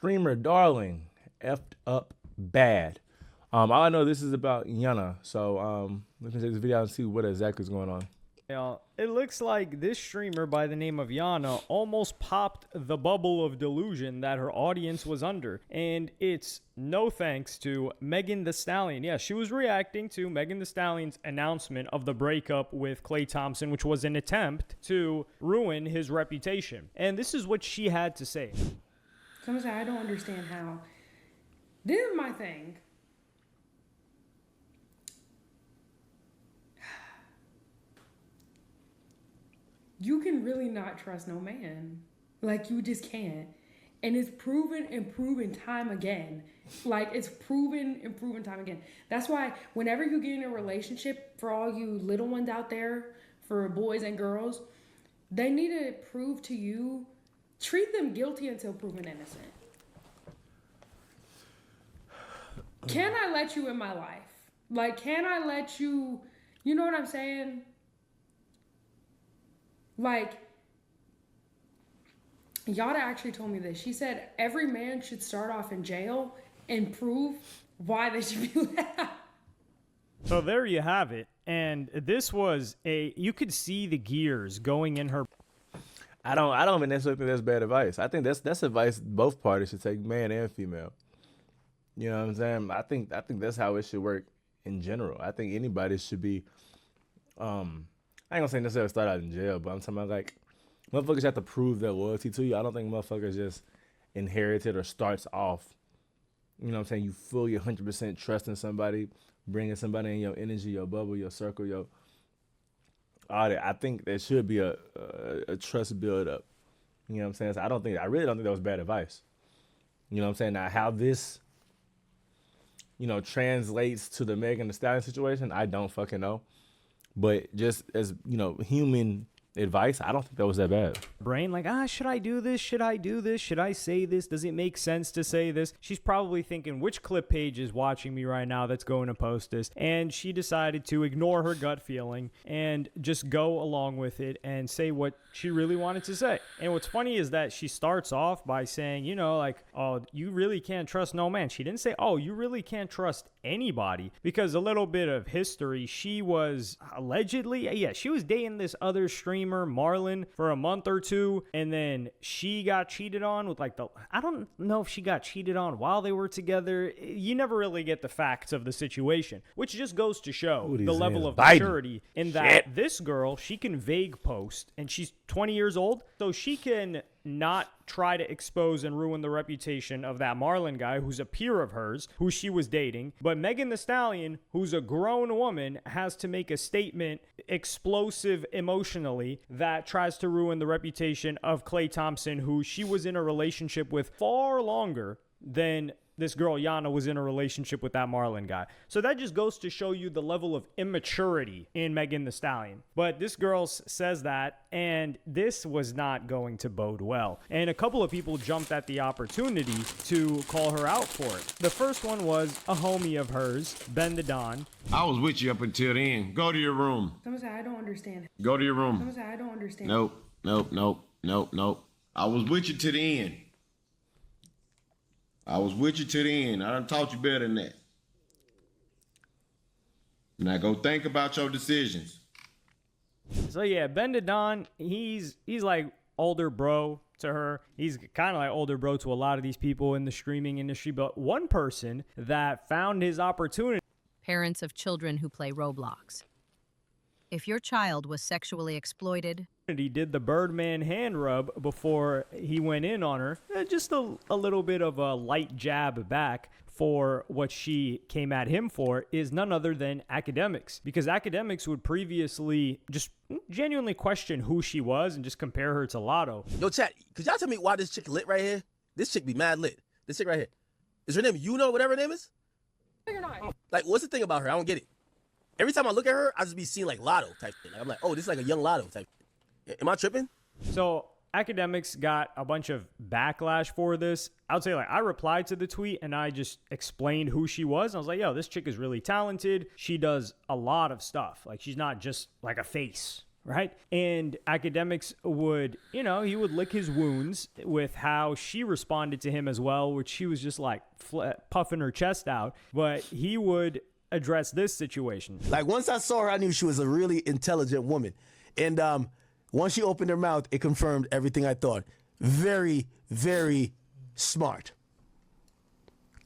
streamer darling effed up bad. All I know, this is about Yonna. So let me take this video out and see what exactly is going on. It looks like this streamer by the name of Yonna almost popped the bubble of delusion that her audience was under. And it's no thanks to Megan Thee Stallion. Yeah, she was reacting to Megan Thee Stallion's announcement of the breakup with Klay Thompson, which was an attempt to ruin his reputation. And this is what she had to say. Someone said, I don't understand how. This is my thing. You can really not trust no man. Like, you just can't. And it's proven and proven time again. Like, it's proven and proven time again. That's why whenever you get in a relationship, for all you little ones out there, for boys and girls, they need to prove to you, treat them guilty until proven innocent. Can I let you in my life? Like, can I let you, you know what I'm saying? Like, Yada actually told me this. She said every man should start off in jail and prove why they should be let out. So there you have it. And this was you could see the gears going in her. I don't even necessarily think that's bad advice. I think that's advice both parties should take, man and female. You know what I'm saying? I think that's how it should work in general. I think anybody should be I ain't gonna say necessarily start out in jail, but I'm talking about, like, motherfuckers have to prove their loyalty to you. I don't think motherfuckers just inherited or starts off, you know what I'm saying, you fully 100% trust in somebody, bringing somebody in your energy, your bubble, your circle, your all that. I think there should be a trust build up. You know what I'm saying? So I really don't think that was bad advice. You know what I'm saying? Now, how this, you know, translates to the Megan Thee Stallion situation, I don't fucking know. But just as, you know, human advice, I don't think that was that bad. Brain like, should I do this? Should I do this? Should I say this? Does it make sense to say this? She's probably thinking, which clip page is watching me right now that's going to post this? And she decided to ignore her gut feeling and just go along with it and say what she really wanted to say. And what's funny is that she starts off by saying, you know, like, oh, you really can't trust no man. She didn't say, oh, you really can't trust anybody, because a little bit of history, she was allegedly, she was dating this other streamer, Marlon, for a month or two, and then she got cheated on with, like, I don't know if she got cheated on while they were together. You never really get the facts of the situation, which just goes to show the level of maturity in that this girl, she can vague post, and she's 20 years old, so she can not try to expose and ruin the reputation of that Marlon guy who's a peer of hers, who she was dating. But Megan Thee Stallion, who's a grown woman, has to make a statement, explosive emotionally, that tries to ruin the reputation of Klay Thompson, who she was in a relationship with far longer than this girl Yonna was in a relationship with that Marlon guy. So that just goes to show you the level of immaturity in Megan Thee Stallion. But this girl says that, and this was not going to bode well. And a couple of people jumped at the opportunity to call her out for it. The first one was a homie of hers, Ben the Don. I was with you up until the end. Go to your room. Someone said, I don't understand. Go to your room. Someone said, I don't understand. Nope. I was with you to the end. I was with you to the end. I done taught you better than that. Now go think about your decisions. So yeah, Ben the Don, he's like older bro to her. He's kind of like older bro to a lot of these people in the streaming industry. But one person that found his opportunity. Parents of children who play Roblox. If your child was sexually exploited, He did the Birdman hand rub before he went in on her. Just a little bit of a light jab back for what she came at him for is none other than academics. Because academics would previously just genuinely question who she was and just compare her to Lotto. Yo, chat, could y'all tell me why this chick lit right here? This chick be mad lit. This chick right here. Is her name Yonna, whatever her name is? No, you're not. Like, what's the thing about her? I don't get it. Every time I look at her, I just be seeing like Lotto type thing. Like, I'm like, oh, this is like a young Lotto type thing. Am I tripping? So academics got a bunch of backlash for this. I would say, like, I replied to the tweet and I just explained who she was. I was like, yo, this chick is really talented. She does a lot of stuff. Like, she's not just like a face. right? And academics would, he would lick his wounds with how she responded to him as well, which she was just like puffing her chest out. But he would address this situation. Like, once I saw her, I knew she was a really intelligent woman. And once she opened her mouth, it confirmed everything I thought. Very, very smart.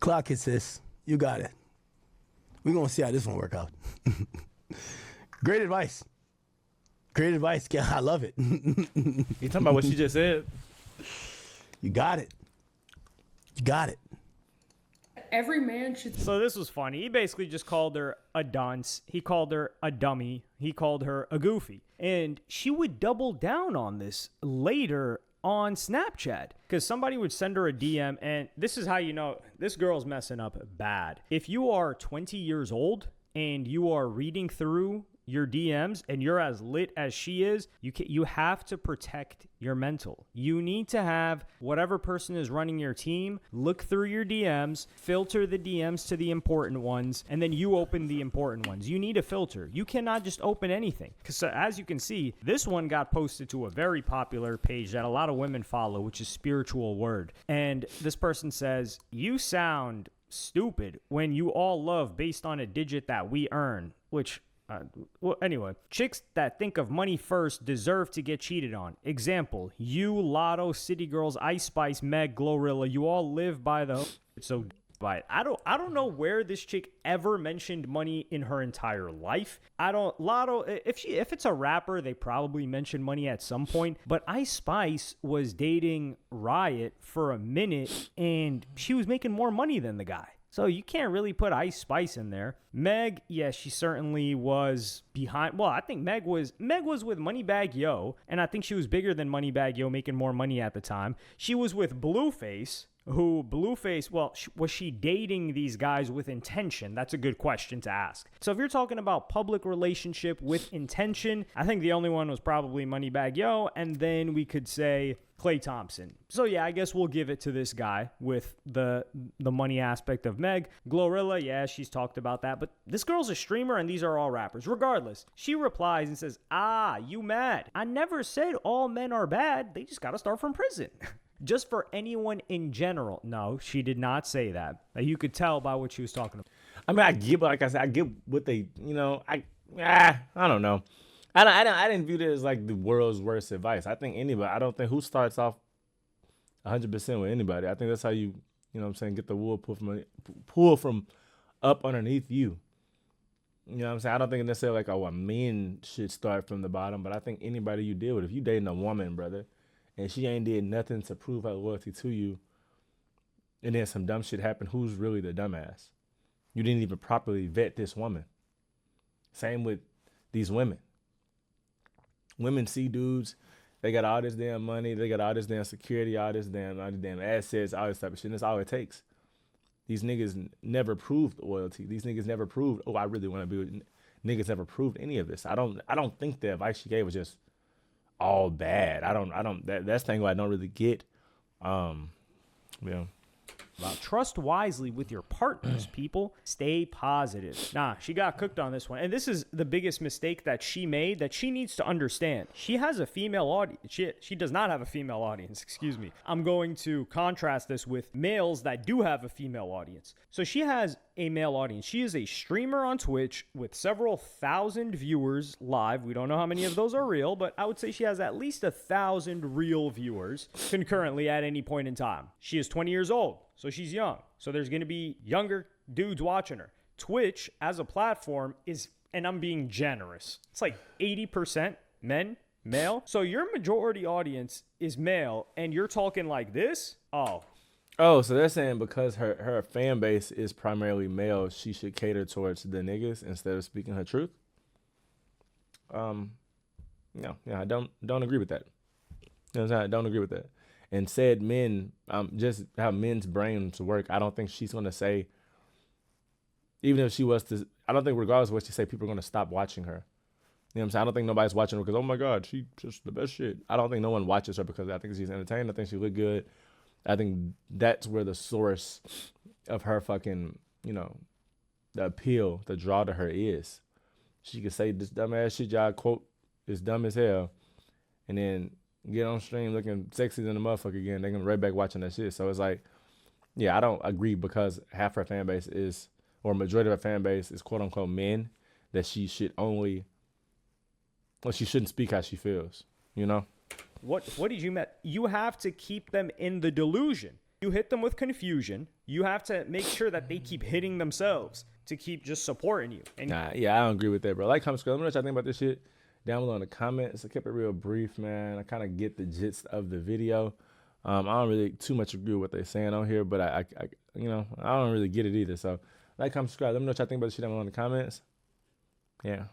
Clock it, sis. You got it. We're going to see how this one work out. Great advice. Great advice. I love it. You talking about what she just said? You got it. You got it. Every man should. So this was funny. He basically just called her a dunce. He called her a dummy. He called her a goofy. And she would double down on this later on Snapchat because somebody would send her a DM, and this is how you know this girl's messing up bad. If you are 20 years old and you are reading through your DMs and you're as lit as she is, you have to protect your mental. You need to have whatever person is running your team look through your DMs, filter the DMs to the important ones, and then you open the important ones. You need a filter. You cannot just open anything. Because as you can see, this one got posted to a very popular page that a lot of women follow, which is Spiritual Word. And this person says, "You sound stupid when you all love based on a digit that we earn," which well, anyway, chicks that think of money first deserve to get cheated on. Example, you, Lotto, City Girls, Ice Spice, Meg, Glorilla, you all live by the so by it. I don't know where this chick ever mentioned money in her entire life. Lotto, if it's a rapper, they probably mentioned money at some point, but Ice Spice was dating Riot for a minute and she was making more money than the guy. So you can't really put Ice Spice in there. Meg, yes, she certainly was behind. Well, I think Meg was with Moneybagg Yo, and I think she was bigger than Moneybagg Yo, making more money at the time. She was with Blueface, was she dating these guys with intention? That's a good question to ask. So if you're talking about public relationship with intention, I think the only one was probably Moneybagg Yo, and then we could say Klay Thompson. So yeah, I guess we'll give it to this guy with the money aspect of Meg. Glorilla, yeah, she's talked about that, but this girl's a streamer and these are all rappers. Regardless, she replies and says, you mad? I never said all men are bad. They just gotta start from prison. Just for anyone in general. No, she did not say that. You could tell by what she was talking about. I mean, I get, like I said, I get what they, I don't know. I didn't view this as like the world's worst advice. I don't think who starts off 100% with anybody. I think that's how you know what I'm saying, get the wool pull from up underneath you. You know what I'm saying? I don't think necessarily like, men should start from the bottom, but I think anybody you deal with, if you dating a woman, brother, and she ain't did nothing to prove her loyalty to you, and then some dumb shit happened, who's really the dumbass? You didn't even properly vet this woman. Same with these women. Women see dudes, they got all this damn money, they got all this damn security, all these damn assets, all this type of shit. And that's all it takes. These niggas never proved loyalty. These niggas never proved, I really want to be with niggas never proved any of this. I don't think the advice she gave was just all bad. That's the thing I don't really get. Trust wisely with your partners, people. Stay positive. Nah, she got cooked on this one. And this is the biggest mistake that she made that she needs to understand. She has a female audience. She does not have a female audience, excuse me. I'm going to contrast this with males that do have a female audience. So she has a male audience. She is a streamer on Twitch with several thousand viewers live. We don't know how many of those are real, but I would say she has at least 1,000 real viewers concurrently at any point in time. She is 20 years old. So she's young. So there's going to be younger dudes watching her. Twitch as a platform is, and I'm being generous, it's like 80% male. So your majority audience is male and you're talking like this? Oh, so they're saying because her fan base is primarily male, she should cater towards the niggas instead of speaking her truth? No, I don't agree with that. You know what I'm saying? I don't agree with that. And said men, just how men's brains work, I don't think she's going to say, even if she was to, I don't think regardless of what she say, people are going to stop watching her. You know what I'm saying? I don't think nobody's watching her because, oh my God, she's just the best shit. I don't think no one watches her because I think she's entertained. I think she look good. I think that's where the source of her fucking, the appeal, the draw to her is. She could say this dumbass shit, y'all quote is dumb as hell, and then get on stream looking sexy than the motherfucker again, they gonna right back watching that shit. So it's like, yeah, I don't agree because half her fan base is, or a majority of her fan base is quote unquote men, that she should only, well, she shouldn't speak how she feels, you know? What did you mean? You have to keep them in the delusion. You hit them with confusion. You have to make sure that they keep hitting themselves to keep just supporting you. And Yeah, I don't agree with that, bro. Like, comment, scroll. Let me know what y'all think about this shit down below in the comments. I kept it real brief, man. I kind of get the gist of the video. I don't really too much agree with what they're saying on here, but I you know, I don't really get it either. So, like, comment, subscribe. Let me know what y'all think about this shit down below in the comments. Yeah.